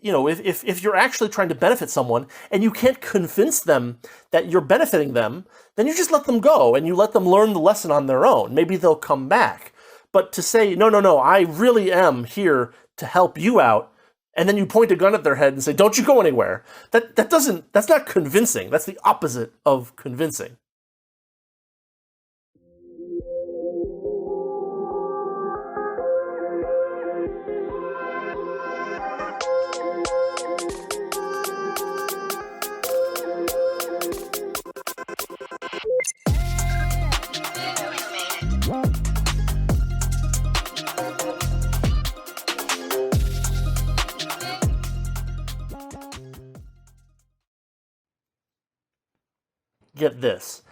if you're actually trying to benefit someone and you can't convince them that you're benefiting them, then you just let them go and you let them learn the lesson on their own. Maybe they'll come back. But to say, no, I really am here to help you out, and then you point a gun at their head and say, don't you go anywhere, that's not convincing. That's the opposite of convincing. Get this.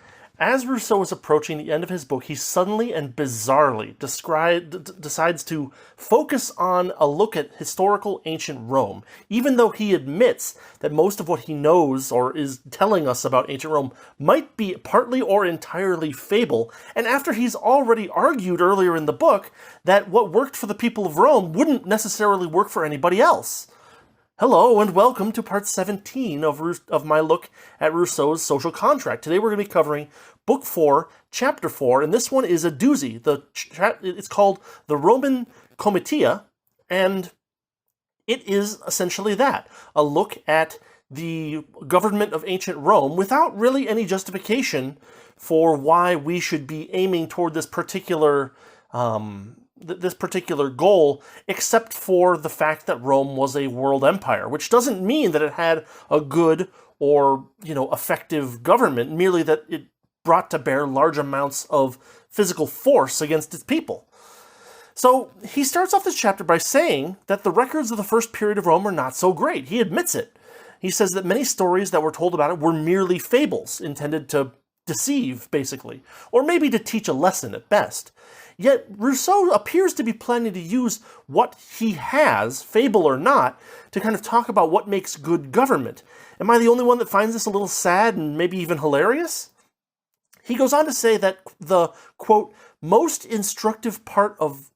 As Rousseau is approaching the end of his book, he suddenly and bizarrely decides to focus on a look at historical ancient Rome, even though he admits that most of what he knows or is telling us about ancient Rome might be partly or entirely fable, and after he's already argued earlier in the book that what worked for the people of Rome wouldn't necessarily work for anybody else. Hello and welcome to part 17 of my look at Rousseau's Social Contract. Today we're going to be covering Book 4, Chapter 4, and this one is a doozy. It's called the Roman Comitia, and it is essentially that, a look at the government of ancient Rome without really any justification for why we should be aiming toward this particular goal, except for the fact that Rome was a world empire, which doesn't mean that it had a good or, effective government, merely that it brought to bear large amounts of physical force against its people. So he starts off this chapter by saying that the records of the first period of Rome are not so great. He admits it. He says that many stories that were told about it were merely fables, intended to deceive, basically, or maybe to teach a lesson at best. Yet Rousseau appears to be planning to use what he has, fable or not, to kind of talk about what makes good government. Am I the only one that finds this a little sad and maybe even hilarious? He goes on to say that the, quote, most instructive part of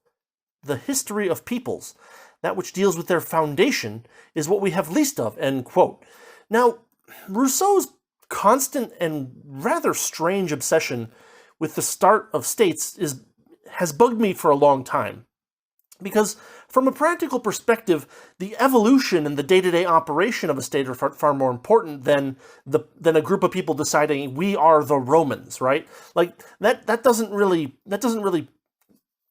the history of peoples, that which deals with their foundation, is what we have least of, end quote. Now, Rousseau's constant and rather strange obsession with the start of states has bugged me for a long time. Because from a practical perspective, the evolution and the day-to-day operation of a state are far more important than a group of people deciding we are the Romans, right? Like that doesn't really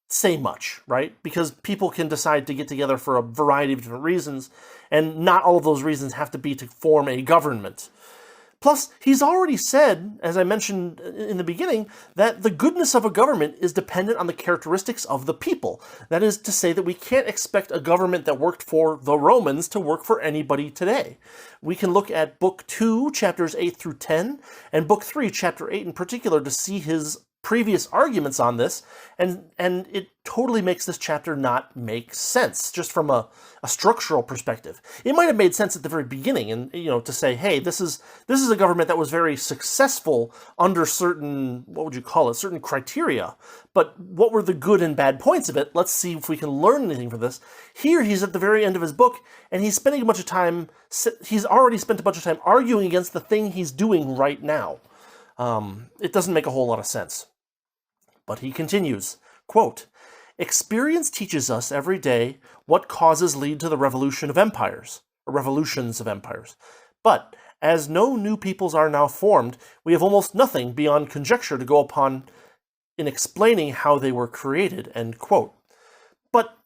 say much, right? Because people can decide to get together for a variety of different reasons, and not all of those reasons have to be to form a government. Plus, he's already said, as I mentioned in the beginning, that the goodness of a government is dependent on the characteristics of the people. That is to say that we can't expect a government that worked for the Romans to work for anybody today. We can look at Book 2, chapters 8 through 10, and Book 3, chapter 8 in particular, to see his previous arguments on this, and it totally makes this chapter not make sense, just from a structural perspective. It might have made sense at the very beginning, and to say, hey, this is a government that was very successful under certain, what would you call it, certain criteria. But what were the good and bad points of it? Let's see if we can learn anything from this. Here, he's at the very end of his book, and he's spending a bunch of time. He's already spent a bunch of time arguing against the thing he's doing right now. It doesn't make a whole lot of sense. But he continues, quote, experience teaches us every day what causes lead to the revolutions of empires. But, as no new peoples are now formed, we have almost nothing beyond conjecture to go upon in explaining how they were created, end quote. But,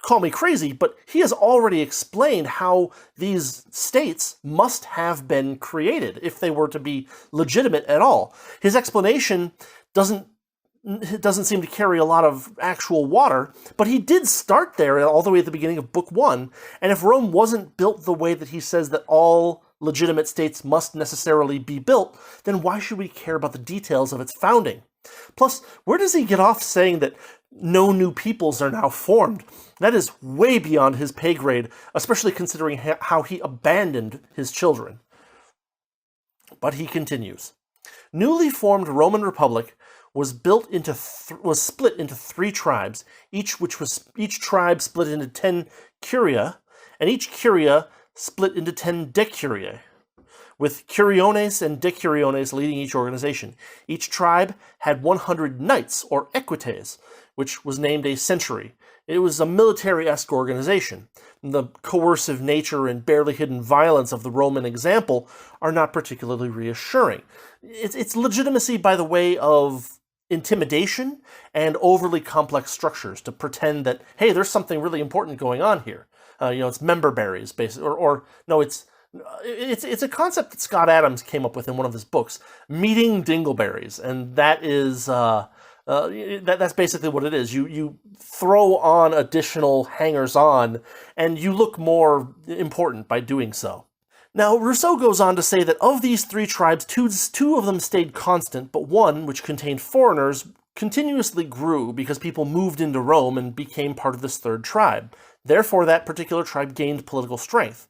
call me crazy, but he has already explained how these states must have been created if they were to be legitimate at all. His explanation doesn't seem to carry a lot of actual water, but he did start there all the way at the beginning of Book 1, and if Rome wasn't built the way that he says that all legitimate states must necessarily be built, then why should we care about the details of its founding? Plus, where does he get off saying that no new peoples are now formed? That is way beyond his pay grade, especially considering how he abandoned his children. But he continues. Newly formed Roman Republic was split into 3 tribes, each tribe split into 10 curia, and each curia split into 10 decuriae, with curiones and decuriones leading each organization. Each tribe had 100 knights, or equites, which was named a century. It was a military-esque organization. The coercive nature and barely hidden violence of the Roman example are not particularly reassuring. It's legitimacy by the way of intimidation and overly complex structures to pretend that, hey, there's something really important going on here. It's member berries, basically, it's a concept that Scott Adams came up with in one of his books, meeting dingleberries, and that is that's basically what it is. You throw on additional hangers-on, and you look more important by doing so. Now, Rousseau goes on to say that of these 3 tribes, two of them stayed constant, but one, which contained foreigners, continuously grew because people moved into Rome and became part of this 3rd tribe. Therefore, that particular tribe gained political strength.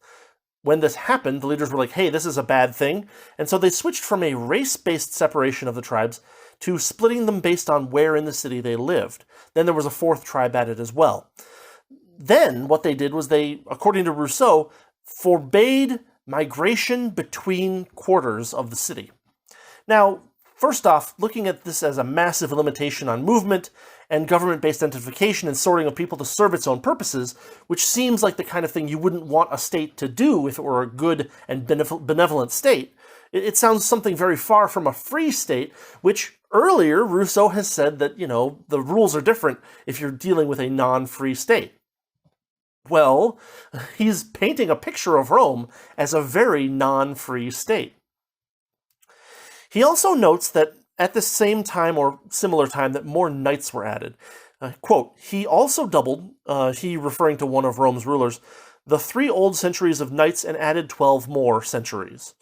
When this happened, the leaders were like, hey, this is a bad thing, and so they switched from a race-based separation of the tribes to splitting them based on where in the city they lived. Then there was a 4th tribe added as well. Then what they did was they, according to Rousseau, forbade migration between quarters of the city. Now, first off, looking at this as a massive limitation on movement and government-based identification and sorting of people to serve its own purposes, which seems like the kind of thing you wouldn't want a state to do if it were a good and benevolent state. It sounds something very far from a free state, which earlier Rousseau has said that, the rules are different if you're dealing with a non-free state. Well, he's painting a picture of Rome as a very non-free state. He also notes that at the same time or similar time that more knights were added. Quote, he also doubled, he referring to one of Rome's rulers, the 3 old centuries of knights and added 12 more centuries.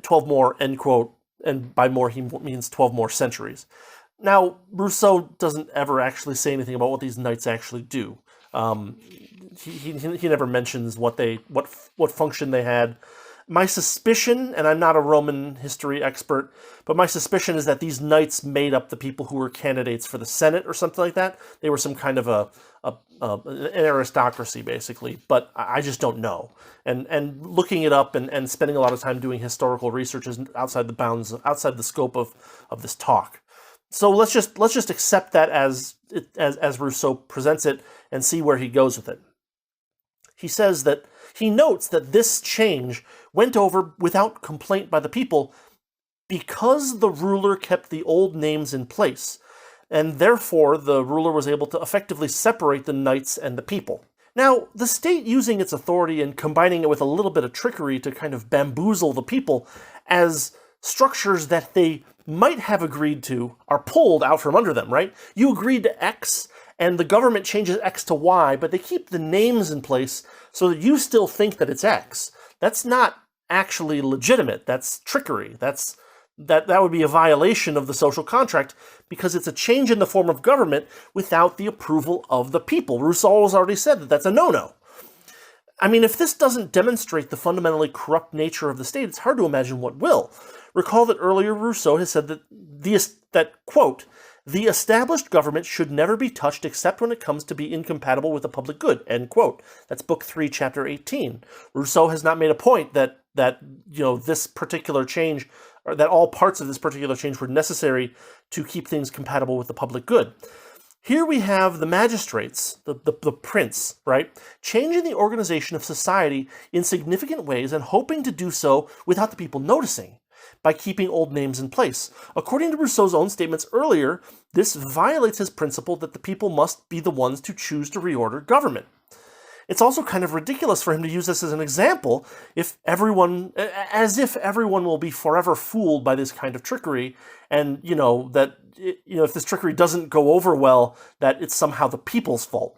12 more, end quote, and by more he means 12 more centuries. Now, Rousseau doesn't ever actually say anything about what these knights actually do. He never mentions what function they had. My suspicion, and I'm not a Roman history expert, but my suspicion is that these knights made up the people who were candidates for the Senate or something like that. They were some kind of an aristocracy, basically, but I just don't know. And looking it up and spending a lot of time doing historical research is outside the scope of this talk. So let's just accept that as Rousseau presents it and see where he goes with it. He notes that this change went over without complaint by the people because the ruler kept the old names in place, and therefore the ruler was able to effectively separate the knights and the people. Now, the state using its authority and combining it with a little bit of trickery to kind of bamboozle the people as structures that they might have agreed to are pulled out from under them, right? You agreed to X, and the government changes X to Y, but they keep the names in place so that you still think that it's X. That's not actually legitimate. That's trickery. That would be a violation of the social contract because it's a change in the form of government without the approval of the people. Rousseau has already said that that's a no-no. I mean, if this doesn't demonstrate the fundamentally corrupt nature of the state, it's hard to imagine what will. Recall that earlier Rousseau has said that quote, the established government should never be touched except when it comes to be incompatible with the public good, end quote. That's Book 3, Chapter 18. Rousseau has not made a point that this particular change, or that all parts of this particular change were necessary to keep things compatible with the public good. Here we have the magistrates, the prince, right, changing the organization of society in significant ways and hoping to do so without the people noticing, by keeping old names in place. According to Rousseau's own statements earlier, this violates his principle that the people must be the ones to choose to reorder government. It's also kind of ridiculous for him to use this as an example as if everyone will be forever fooled by this kind of trickery, and, if this trickery doesn't go over well, that it's somehow the people's fault.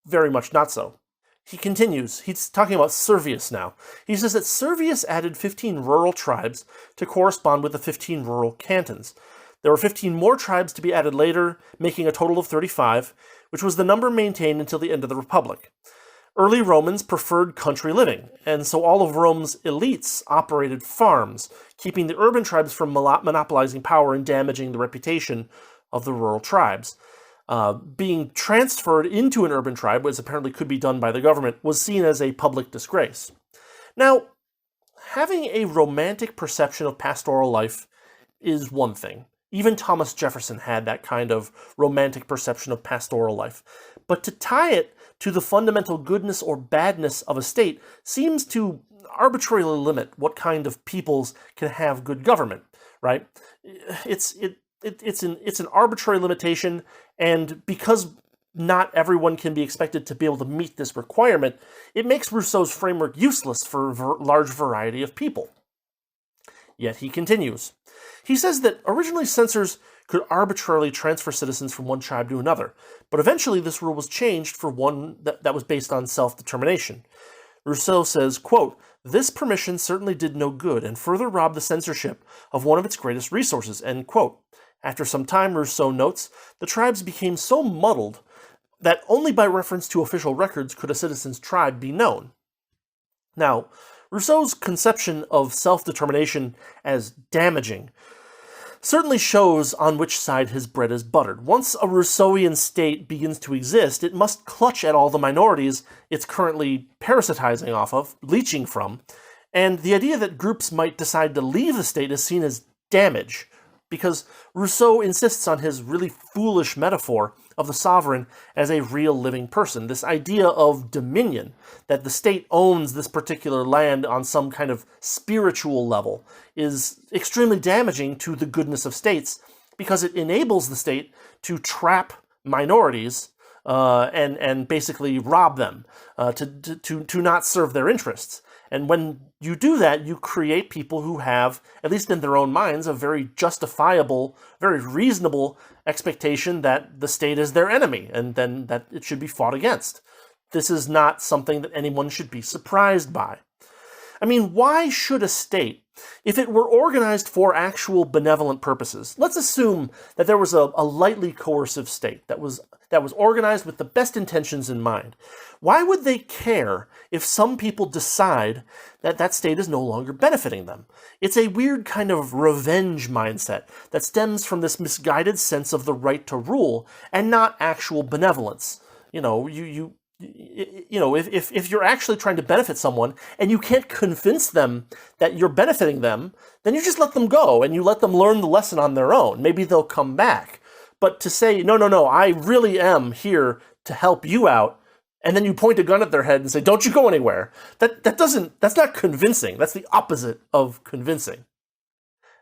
Very much not so. He continues, he's talking about Servius now. He says that Servius added 15 rural tribes to correspond with the 15 rural cantons. There were 15 more tribes to be added later, making a total of 35, which was the number maintained until the end of the Republic. Early Romans preferred country living, and so all of Rome's elites operated farms, keeping the urban tribes from monopolizing power and damaging the reputation of the rural tribes. Being transferred into an urban tribe, which apparently could be done by the government, was seen as a public disgrace. Now, having a romantic perception of pastoral life is one thing. Even Thomas Jefferson had that kind of romantic perception of pastoral life. But to tie it to the fundamental goodness or badness of a state seems to arbitrarily limit what kind of peoples can have good government, right? It's an arbitrary limitation, and because not everyone can be expected to be able to meet this requirement, it makes Rousseau's framework useless for a large variety of people. Yet he continues. He says that originally censors could arbitrarily transfer citizens from one tribe to another, but eventually this rule was changed for one that was based on self-determination. Rousseau says, quote, "This permission certainly did no good and further robbed the censorship of one of its greatest resources," end quote. After some time, Rousseau notes, the tribes became so muddled that only by reference to official records could a citizen's tribe be known. Now, Rousseau's conception of self-determination as damaging certainly shows on which side his bread is buttered. Once a Rousseauian state begins to exist, it must clutch at all the minorities it's currently parasitizing off of, leeching from, and the idea that groups might decide to leave the state is seen as damage, because Rousseau insists on his really foolish metaphor of the sovereign as a real living person. This idea of dominion, that the state owns this particular land on some kind of spiritual level, is extremely damaging to the goodness of states because it enables the state to trap minorities and basically rob them, to not serve their interests. And when you do that, you create people who have, at least in their own minds, a very justifiable, very reasonable expectation that the state is their enemy and then that it should be fought against. This is not something that anyone should be surprised by. I mean, why should a state, if it were organized for actual benevolent purposes, let's assume that there was a lightly coercive state that was organized with the best intentions in mind, why would they care if some people decide that that state is no longer benefiting them? It's a weird kind of revenge mindset that stems from this misguided sense of the right to rule and not actual benevolence. If you're actually trying to benefit someone and you can't convince them that you're benefiting them, then you just let them go and you let them learn the lesson on their own. Maybe they'll come back. But to say, no, I really am here to help you out, and then you point a gun at their head and say, don't you go anywhere, that's not convincing. That's the opposite of convincing.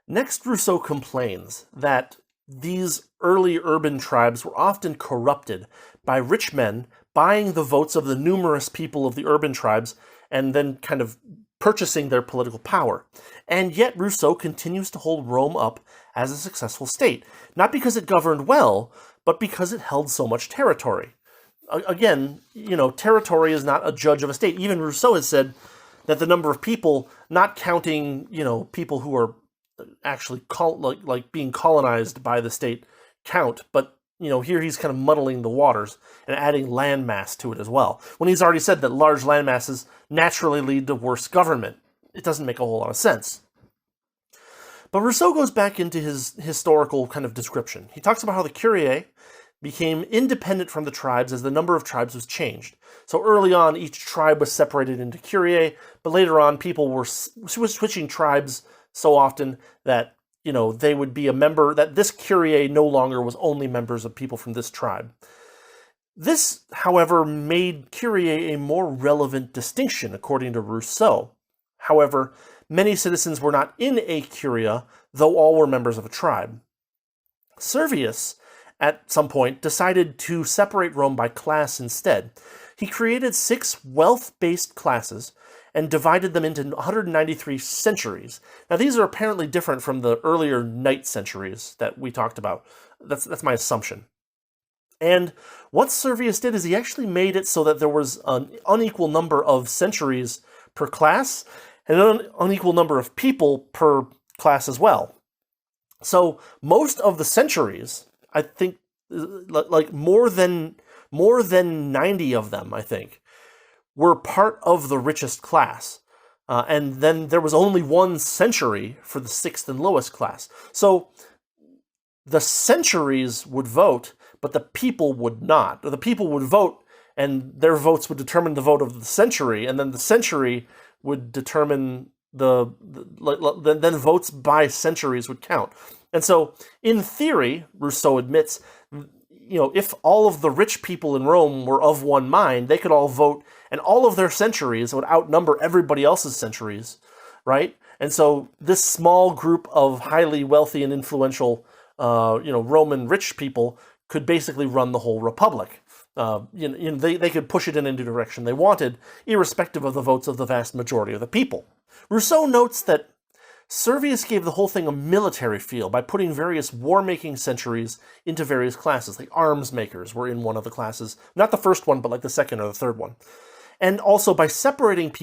Next, Rousseau complains that these early urban tribes were often corrupted by rich men buying the votes of the numerous people of the urban tribes and then kind of purchasing their political power. And yet Rousseau continues to hold Rome up as a successful state, not because it governed well, but because it held so much territory. Again, territory is not a judge of a state. Even Rousseau has said that the number of people, not counting, people who are actually being colonized by the state count, but here he's kind of muddling the waters and adding landmass to it as well, when he's already said that large landmasses naturally lead to worse government. It doesn't make a whole lot of sense. But Rousseau goes back into his historical kind of description. He talks about how the curiae became independent from the tribes as the number of tribes was changed. So early on, each tribe was separated into curiae, but later on, people were switching tribes so often that they would be a member, that this curiae no longer was only members of people from this tribe. This, however, made curiae a more relevant distinction, according to Rousseau. However, many citizens were not in a curia, though all were members of a tribe. Servius, at some point, decided to separate Rome by class instead. He created 6 wealth-based classes and divided them into 193 centuries. Now, these are apparently different from the earlier knight centuries that we talked about. That's my assumption. And what Servius did is he actually made it so that there was an unequal number of centuries per class and an unequal number of people per class as well. So most of the centuries, I think, like more than 90 of them, I think, were part of the richest class. And then there was only one century for the sixth and lowest class. So the centuries would vote, but the people would not. The people would vote, and their votes would determine the vote of the century, and then the century would determine then votes by centuries would count. And so, in theory, Rousseau admits, if all of the rich people in Rome were of one mind, they could all vote, and all of their centuries would outnumber everybody else's centuries, right? And so this small group of highly wealthy and influential, Roman rich people could basically run the whole republic. They could push it in any direction they wanted, irrespective of the votes of the vast majority of the people. Rousseau notes that Servius gave the whole thing a military feel by putting various war-making centuries into various classes. Like arms makers were in one of the classes. Not the first one, but like the second or the third one. And also by separating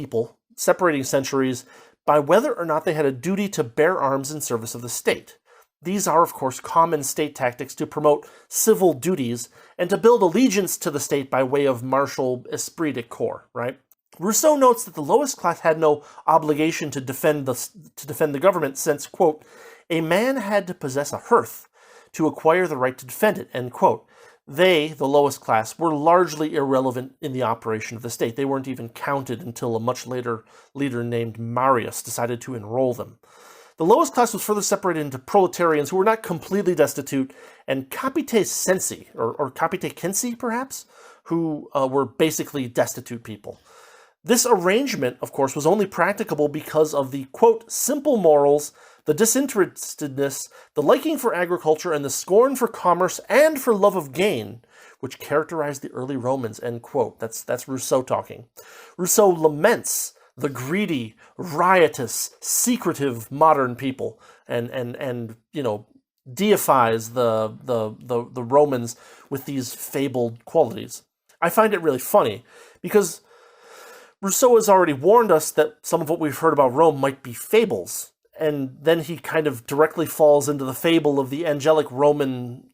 centuries by whether or not they had a duty to bear arms in service of the state. These are, of course, common state tactics to promote civil duties and to build allegiance to the state by way of martial esprit de corps, right? Rousseau notes that the lowest class had no obligation to defend the government since, quote, a man had to possess a hearth to acquire the right to defend it, end quote. They, the lowest class, were largely irrelevant in the operation of the state. They weren't even counted until a much later leader named Marius decided to enroll them. The lowest class was further separated into proletarians who were not completely destitute, and capite censi, or capite censi, perhaps, who were basically destitute people. This arrangement, of course, was only practicable because of the, quote, simple morals, the disinterestedness, the liking for agriculture, and the scorn for commerce and for love of gain, which characterized the early Romans, end quote. That's Rousseau talking. Rousseau laments the greedy, riotous, secretive modern people, and deifies the Romans with these fabled qualities. I find it really funny because Rousseau has already warned us that some of what we've heard about Rome might be fables, and then he kind of directly falls into the fable of the angelic Roman,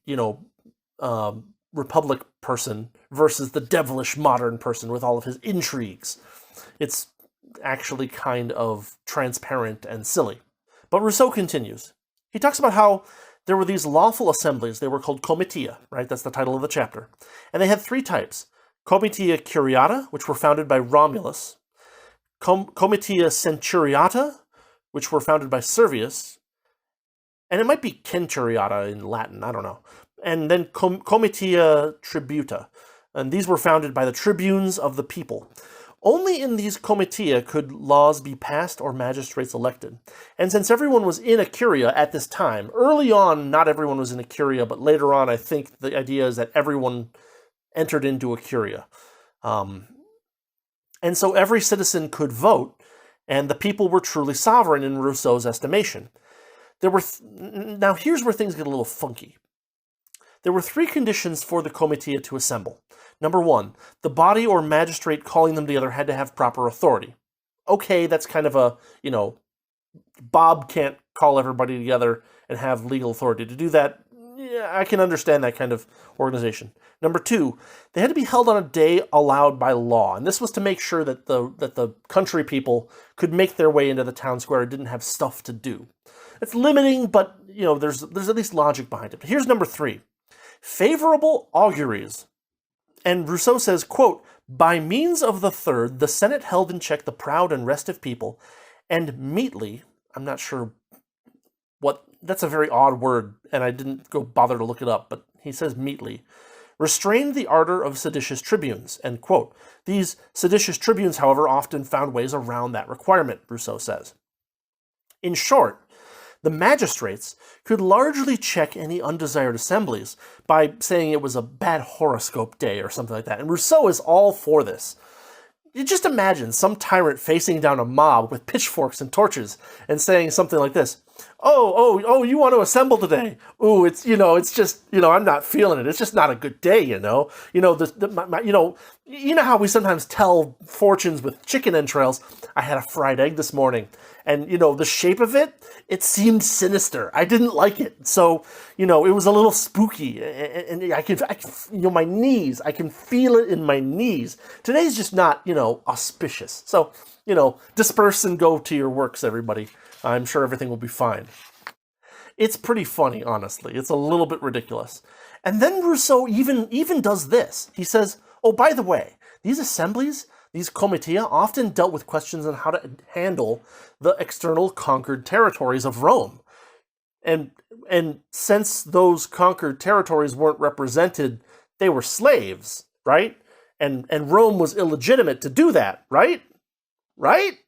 republic person versus the devilish modern person with all of his intrigues. It's actually kind of transparent and silly. But Rousseau continues. He talks about how there were these lawful assemblies. They were called comitia, right? That's the title of the chapter. And they had three types. Comitia curiata, which were founded by Romulus. Comitia centuriata, which were founded by Servius. And it might be centuriata in Latin, I don't know. And then comitia tributa. And these were founded by the tribunes of the people. Only in these comitia could laws be passed or magistrates elected. And since everyone was in a curia at this time, early on, not everyone was in a curia, but later on, I think the idea is that everyone entered into a curia. And so every citizen could vote, and the people were truly sovereign in Rousseau's estimation. Now here's where things get a little funky. There were three conditions for the comitia to assemble. Number one, the body or magistrate calling them together had to have proper authority. Okay, that's kind of a, Bob can't call everybody together and have legal authority to do that. Yeah, I can understand that kind of organization. Number two, they had to be held on a day allowed by law, and this was to make sure that the country people could make their way into the town square and didn't have stuff to do. It's limiting, but there's at least logic behind it. But here's number three, favorable auguries. And Rousseau says, quote, by means of the third, the Senate held in check the proud and restive people, and meetly, I'm not sure that's a very odd word, and I didn't go bother to look it up, but he says meetly, restrained the ardor of seditious tribunes, end quote. These seditious tribunes, however, often found ways around that requirement, Rousseau says. In short, the magistrates could largely check any undesired assemblies by saying it was a bad horoscope day or something like that. And Rousseau is all for this. You just imagine some tyrant facing down a mob with pitchforks and torches and saying something like this. you want to assemble today? Ooh, it's just, I'm not feeling it. It's just not a good day, you know how we sometimes tell fortunes with chicken entrails. I had a fried egg this morning, and the shape of it seemed sinister. I didn't like it, so it was a little spooky, and I can my knees. I can feel it in my knees. Today's just not auspicious. So disperse and go to your works, everybody. I'm sure everything will be fine. It's pretty funny, honestly. It's a little bit ridiculous. And then Rousseau even does this. He says, oh, by the way, these assemblies, these comitia, often dealt with questions on how to handle the external conquered territories of Rome. And since those conquered territories weren't represented, they were slaves, right? And Rome was illegitimate to do that, right? Right?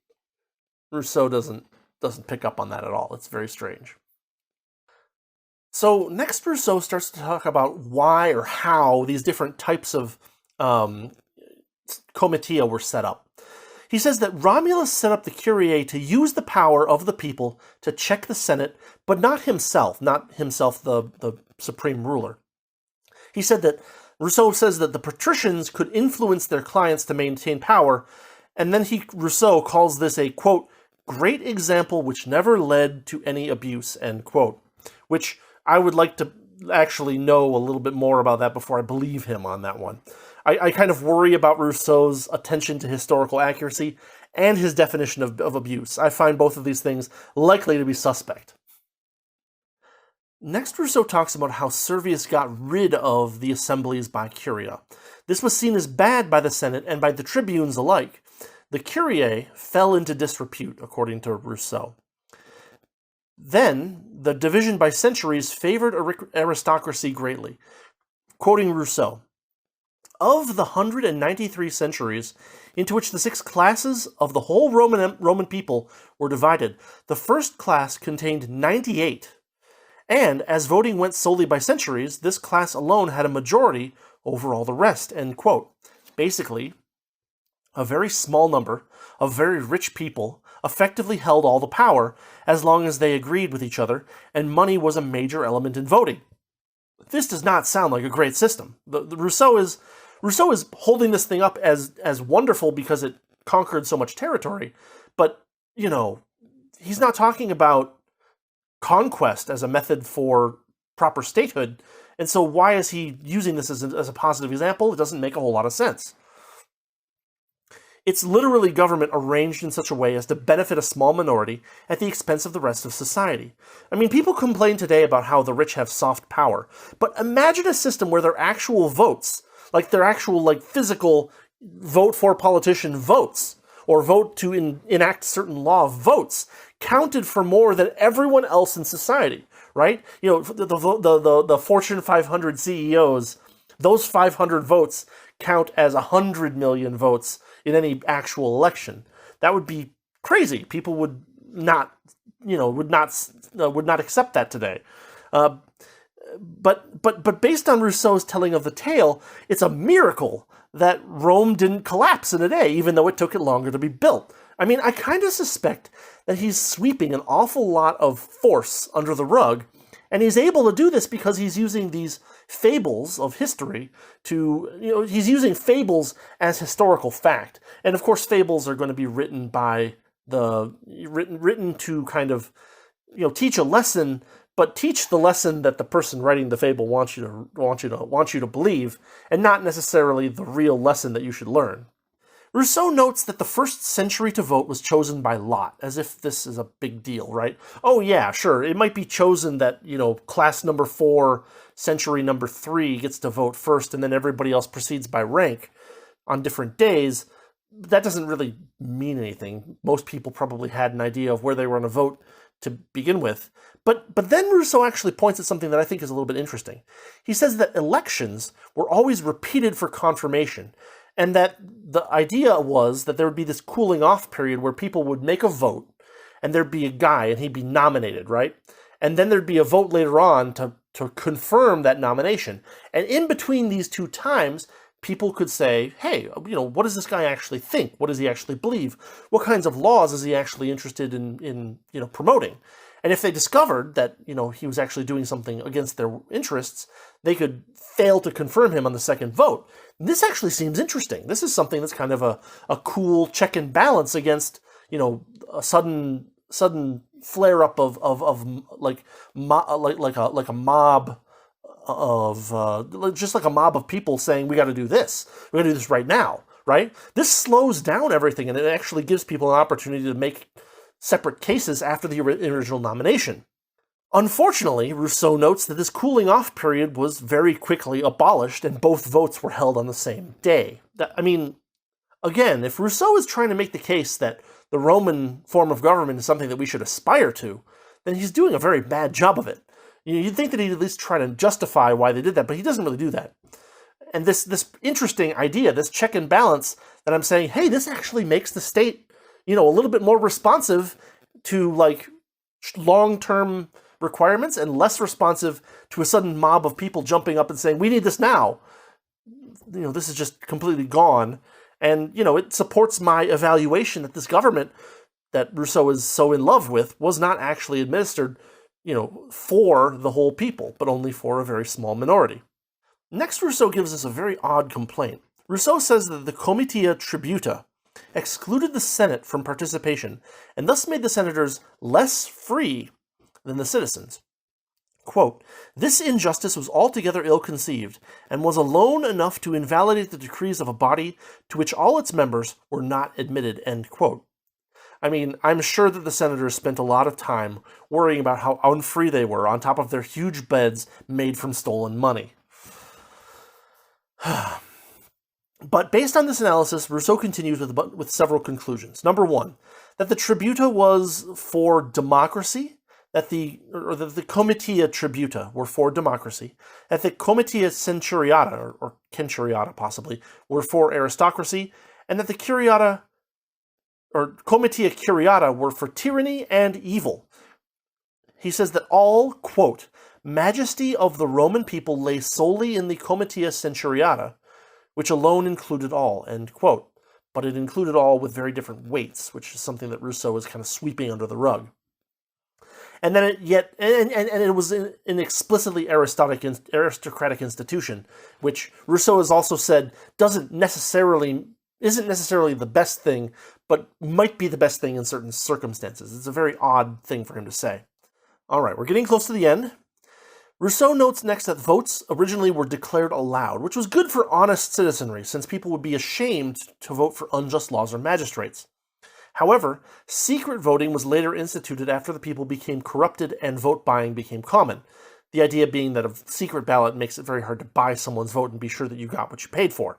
Rousseau doesn't pick up on that at all. It's very strange. So next, Rousseau starts to talk about why or how these different types of comitia were set up. He says that Romulus set up the curia to use the power of the people to check the Senate, but not himself the supreme ruler. He said that Rousseau says that the patricians could influence their clients to maintain power, and then Rousseau calls this a, quote, great example which never led to any abuse, end quote, which I would like to actually know a little bit more about that before I believe him on that one. I kind of worry about Rousseau's attention to historical accuracy and his definition of abuse. I find both of these things likely to be suspect. Next, Rousseau talks about how Servius got rid of the assemblies by curia. This was seen as bad by the Senate and by the tribunes alike. The curiae fell into disrepute, according to Rousseau. Then, the division by centuries favored aristocracy greatly. Quoting Rousseau, of the 193 centuries into which the 6 classes of the whole Roman people were divided, the first class contained 98. And, as voting went solely by centuries, this class alone had a majority over all the rest, end quote. Basically, a very small number of very rich people effectively held all the power as long as they agreed with each other, and money was a major element in voting. This does not sound like a great system. Rousseau is holding this thing up as wonderful because it conquered so much territory, but, he's not talking about conquest as a method for proper statehood, and so why is he using this as a positive example? It doesn't make a whole lot of sense. It's literally government arranged in such a way as to benefit a small minority at the expense of the rest of society. I mean, people complain today about how the rich have soft power, but imagine a system where their actual votes, like their actual physical vote for politician votes, or vote to enact certain law votes, counted for more than everyone else in society, right? The Fortune 500 CEOs, those 500 votes count as 100 million votes in any actual election. That would be crazy. People would not accept that today. But based on Rousseau's telling of the tale, it's a miracle that Rome didn't collapse in a day, even though it took it longer to be built. I mean, I kind of suspect that he's sweeping an awful lot of force under the rug, and he's able to do this because he's using these fables of history he's using fables as historical fact. And of course, fables are going to be written to kind of, teach a lesson, but teach the lesson that the person writing the fable wants you to believe, and not necessarily the real lesson that you should learn. Rousseau notes that the first century to vote was chosen by lot, as if this is a big deal, right? Oh yeah, sure, it might be chosen that, class number 4, century number 3 gets to vote first, and then everybody else proceeds by rank on different days. That doesn't really mean anything. Most people probably had an idea of where they were going to vote to begin with. But then Rousseau actually points at something that I think is a little bit interesting. He says that elections were always repeated for confirmation, and that the idea was that there would be this cooling off period where people would make a vote, and there'd be a guy, and he'd be nominated, right? And then there'd be a vote later on to confirm that nomination. And in between these two times, people could say, hey, what does this guy actually think? What does he actually believe? What kinds of laws is he actually interested in promoting? And if they discovered that, he was actually doing something against their interests, they could fail to confirm him on the second vote. This actually seems interesting. This is something that's kind of a cool check and balance against, a sudden flare up of like a mob of just like a mob of people saying we got to do this. We got to do this right now, right? This slows down everything, and it actually gives people an opportunity to make separate cases after the original nomination. Unfortunately, Rousseau notes that this cooling off period was very quickly abolished, and both votes were held on the same day. Again, if Rousseau is trying to make the case that the Roman form of government is something that we should aspire to, then he's doing a very bad job of it. You'd think that he'd at least try to justify why they did that, but he doesn't really do that. And this interesting idea, this check and balance, that I'm saying, hey, this actually makes the state, a little bit more responsive to, like, long-term requirements and less responsive to a sudden mob of people jumping up and saying, we need this now. This is just completely gone. And, it supports my evaluation that this government that Rousseau is so in love with was not actually administered, for the whole people, but only for a very small minority. Next, Rousseau gives us a very odd complaint. Rousseau says that the Comitia Tributa excluded the Senate from participation, and thus made the senators less free than the citizens. Quote, "This injustice was altogether ill-conceived, and was alone enough to invalidate the decrees of a body to which all its members were not admitted." End quote. I'm sure that the senators spent a lot of time worrying about how unfree they were on top of their huge beds made from stolen money. But based on this analysis, Rousseau continues with several conclusions. Number one, that the tributa was for democracy, that the comitia tributa were for democracy, that the comitia centuriata, or centuriata possibly, were for aristocracy, and that the curiata, or comitia curiata, were for tyranny and evil. He says that all, quote, majesty of the Roman people lay solely in the comitia centuriata, which alone included all, end quote. But it included all with very different weights, which is something that Rousseau is kind of sweeping under the rug. And then it was an explicitly aristocratic institution, which Rousseau has also said isn't necessarily the best thing, but might be the best thing in certain circumstances. It's a very odd thing for him to say. All right, we're getting close to the end. Rousseau notes next that votes originally were declared allowed, which was good for honest citizenry, since people would be ashamed to vote for unjust laws or magistrates. However, secret voting was later instituted after the people became corrupted and vote buying became common. The idea being that a secret ballot makes it very hard to buy someone's vote and be sure that you got what you paid for.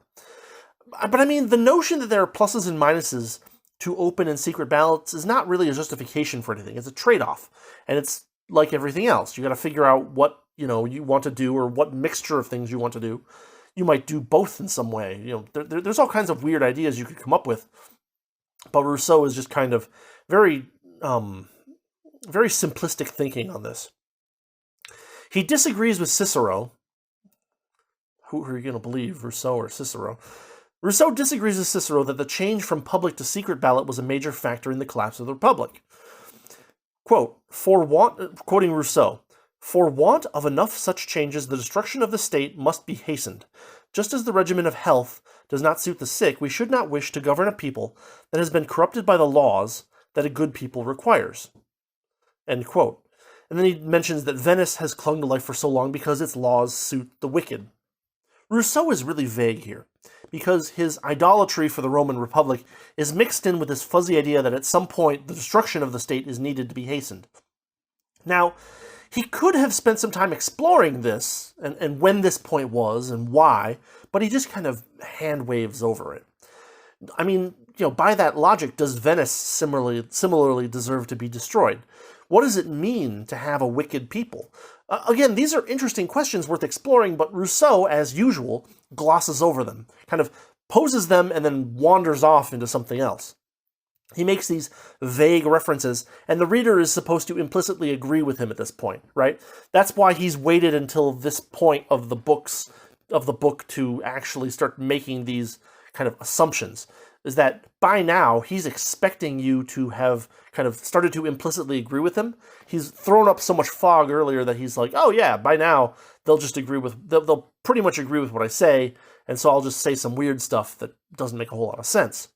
But the notion that there are pluses and minuses to open and secret ballots is not really a justification for anything. It's a trade-off. And it's like everything else. You got to figure out what, you want to do, or what mixture of things you want to do. You might do both in some way. There's all kinds of weird ideas you could come up with. But Rousseau is just kind of very simplistic thinking on this. He disagrees with Cicero. Who are you going to believe, Rousseau or Cicero? Rousseau disagrees with Cicero that the change from public to secret ballot was a major factor in the collapse of the Republic. Quote, quoting Rousseau, "For want of enough such changes, the destruction of the state must be hastened. Just as the regimen of health does not suit the sick, we should not wish to govern a people that has been corrupted by the laws that a good people requires." End quote. And then he mentions that Venice has clung to life for so long because its laws suit the wicked. Rousseau is really vague here, because his idolatry for the Roman Republic is mixed in with this fuzzy idea that at some point the destruction of the state is needed to be hastened. Now, he could have spent some time exploring this, and when this point was, and why, but he just kind of hand waves over it. By that logic, does Venice similarly deserve to be destroyed? What does it mean to have a wicked people? Again, these are interesting questions worth exploring, but Rousseau, as usual, glosses over them, kind of poses them and then wanders off into something else. He makes these vague references, and the reader is supposed to implicitly agree with him at this point, right? That's why he's waited until this point of the book to actually start making these kind of assumptions, is that by now he's expecting you to have kind of started to implicitly agree with him. He's thrown up so much fog earlier that he's like, oh yeah, by now they'll pretty much agree with what I say, and so I'll just say some weird stuff that doesn't make a whole lot of sense.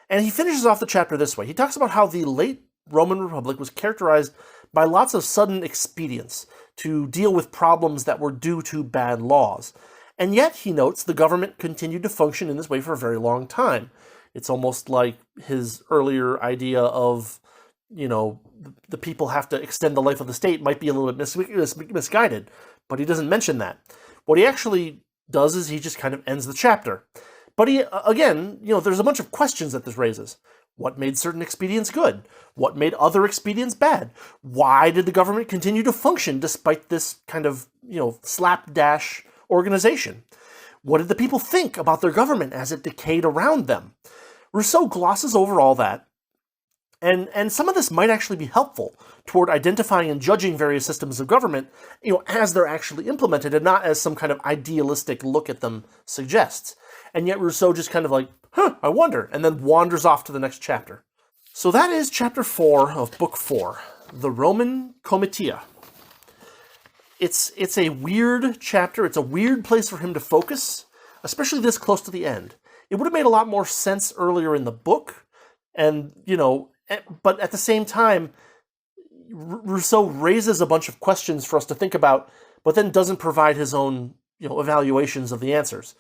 And he finishes off the chapter this way. He talks about how the late Roman Republic was characterized by lots of sudden expedients to deal with problems that were due to bad laws. And yet, he notes, the government continued to function in this way for a very long time. It's almost like his earlier idea of, the people have to extend the life of the state might be a little bit misguided, but he doesn't mention that. What he actually does is he just kind of ends the chapter. But he, again, there's a bunch of questions that this raises. What made certain expedients good? What made other expedients bad? Why did the government continue to function despite this kind of, slapdash organization? What did the people think about their government as it decayed around them? Rousseau glosses over all that, and some of this might actually be helpful toward identifying and judging various systems of government, as they're actually implemented, and not as some kind of idealistic look at them suggests. And yet Rousseau just kind of like, I wonder, and then wanders off to the next chapter. So that is chapter 4 of book 4, the Roman Comitia. It's a weird chapter. It's a weird place for him to focus, especially this close to the end. It would have made a lot more sense earlier in the book, and, but at the same time, Rousseau raises a bunch of questions for us to think about, but then doesn't provide his own, evaluations of the answers.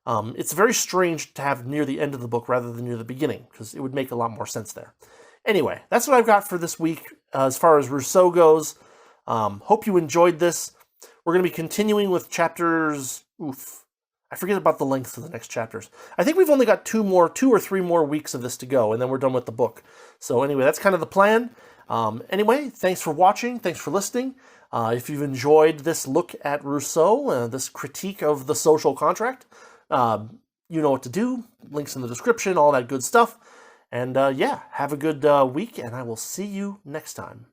It's very strange to have near the end of the book rather than near the beginning, because it would make a lot more sense there. Anyway, that's what I've got for this week as far as Rousseau goes. Hope you enjoyed this. We're going to be continuing with chapters... I forget about the length of the next chapters. I think we've only got 2 or 3 more weeks of this to go, and then we're done with the book. So anyway, that's kind of the plan. Anyway, thanks for watching. Thanks for listening. If you've enjoyed this look at Rousseau, this critique of the social contract, you know what to do. Links in the description, all that good stuff. And yeah, have a good week, and I will see you next time.